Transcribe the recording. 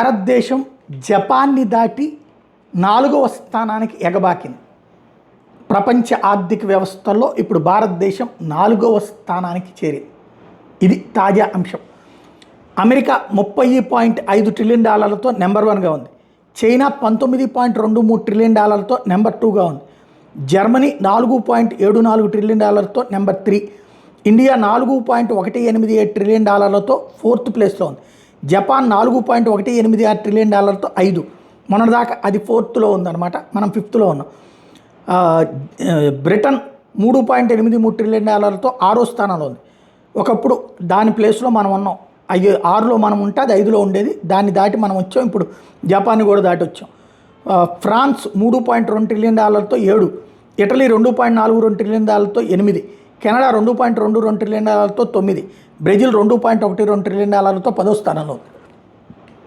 భారతదేశం జపాన్ని దాటి 4వ స్థానానికి ఎగబాకింది. ప్రపంచ ఆర్థిక వ్యవస్థల్లో ఇప్పుడు భారతదేశం 4వ స్థానానికి చేరింది. ఇది తాజా అంశం. అమెరికా $30.5 ట్రిలియన్ నెంబర్ 1గా ఉంది. చైనా $19.23 ట్రిలియన్ నెంబర్ 2గా ఉంది. Germany $4.74 trillion number 3. India $4.187 trillion 4th ప్లేస్లో ఉంది. Japan $4.186 trillion 5. మొన్నటిదాకా అది 4th ఉందన్నమాట. మనం 5th ఉన్నాం. బ్రిటన్ $3.83 ట్రిలియన్ 6వ స్థానంలో ఉంది. ఒకప్పుడు దాని ప్లేస్లో మనం ఉన్నాం. 6లో మనం ఉంటే అది 5లో ఉండేది. దాన్ని దాటి మనం వచ్చాం. ఇప్పుడు జపాన్ని కూడా దాటి వచ్చాం. France $3.2 trillion 7. Italy $2.42 trillion 8. Canada $2.22 trillion 9. Brazil $2.12 trillion 10వ స్థానంలో ఉంది.